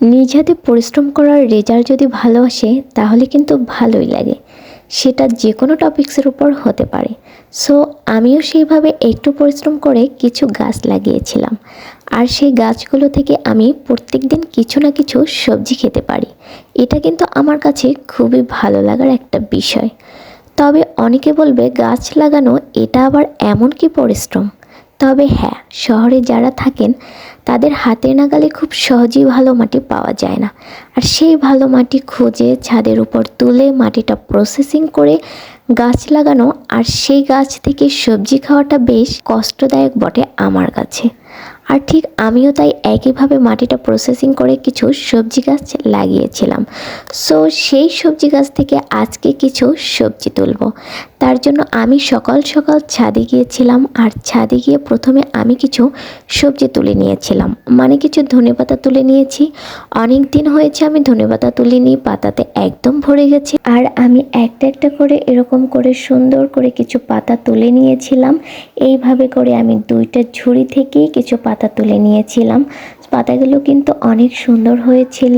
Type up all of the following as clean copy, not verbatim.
নিজ হাতে পরিশ্রম করার রেজাল্ট যদি ভালো আসে তাহলে কিন্তু ভালোই লাগে, সেটা যে কোনো টপিক্সের উপর হতে পারে। সো আমিও সেইভাবে একটু পরিশ্রম করে কিছু গাছ লাগিয়েছিলাম, আর সেই গাছগুলো থেকে আমি প্রত্যেক দিন কিছু না কিছু সবজি খেতে পারি। এটা কিন্তু আমার কাছে খুবই ভালো লাগার একটা বিষয়। তবে অনেকে বলবে গাছ লাগানো এটা আবার এমন কি পরিশ্রম। তবে হ্যাঁ, শহরে যারা থাকেন তাদের হাতের নাগালে খুব সহজেই ভালো মাটি পাওয়া যায় না, আর সেই ভালো মাটি খুঁজে ছাদের উপর তুলে মাটিটা প্রসেসিং করে গাছ লাগানো আর সেই গাছ থেকে সবজি খাওয়াটা বেশ কষ্টদায়ক বটে আমার কাছে। আর ঠিক আমিও তাই একইভাবে মাটিটা প্রসেসিং করে কিছু সবজি গাছ লাগিয়েছিলাম। সো সেই সবজি গাছ থেকে আজকে কিছু সবজি তুলব। তার জন্য আমি সকাল সকাল ছাদে গিয়েছিলাম, আর ছাদে গিয়ে প্রথমে আমি কিছু সবজি তুলে নিয়েছিলাম, মানে কিছু ধনেপাতা তুলে নিয়েছি। অনেক দিন হয়েছে আমি ধনেপাতা তুলিনি, পাতাতে একদম ভরে গেছে। আর আমি একটা একটা করে এরকম করে সুন্দর করে কিছু পাতা তুলে নিয়েছিলাম। এইভাবে করে আমি দুইটা ঝুড়ি থেকে কিছু পাতা তুলে নিয়েছিলাম। পাতাগুলো কিন্তু অনেক সুন্দর হয়েছিল,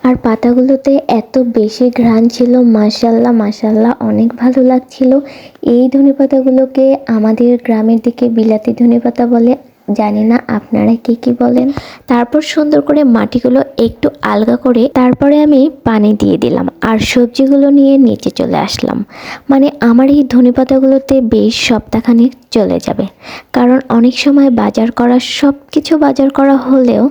আর পাতাগুলোতে এত বেশি ঘ্রাণ ছিল, মাশাল্লাহ মাশাল্লাহ, অনেক ভালো লাগছিল। এই ধনেপাতাগুলোকে আমাদের গ্রামের দিকে বিলাতি ধনেপাতা বলে, জানি না আপনারা কি বলেন। তারপর সুন্দর করে মাটিগুলো একটু আলগা করে তারপরে আমি পানি দিয়ে দিলাম, আর সবজিগুলো নিয়ে নিচে চলে আসলাম। মানে আমার এই ধনেপাতাগুলোতে বেশ সপ্তাহখানেক চলে যাবে, কারণ অনেক সময় সব কিছু বাজার করা হলেও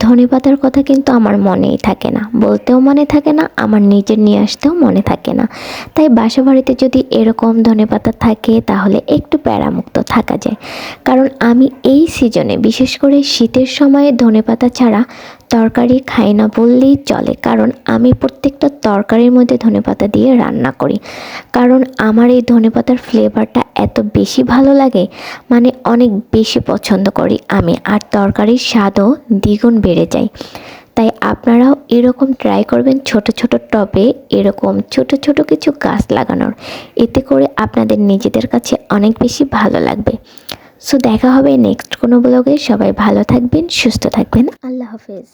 ধনেপাতার কথা কিন্তু আমার মনেই থাকে না, বলতেও মনে থাকে না, আমার নিজের নিয়ে আসতেও মনে থাকে না। তাই বাসা বাড়িতে যদি এরকম ধনেপাতা থাকে তাহলে একটু প্যারামুক্ত থাকা যায়। কারণ আমি এই সিজনে, বিশেষ করে শীতের সময়ে ধনেপাতা ছাড়া তরকারি খাই না বললেই চলে, কারণ আমি প্রত্যেকটা তরকারির মধ্যে ধনেপাতা দিয়ে রান্না করি। কারণ আমার এই ধনেপাতার ফ্লেভারটা এত বেশি ভালো লাগে, মানে অনেক বেশি পছন্দ করি আমি, আর তরকারির স্বাদও দ্বিগুণ বেড়ে যায়। তাই আপনারাও এরকম ট্রাই করবেন ছোট ছোট টবে এরকম ছোট ছোট কিছু গাছ লাগানোর, এতে করে আপনাদের নিজেদের কাছে অনেক বেশি ভালো লাগবে। সো দেখা হবে নেক্সট কোনো ব্লগে। সবাই ভালো থাকবেন, সুস্থ থাকবেন, আল্লাহ হাফেজ।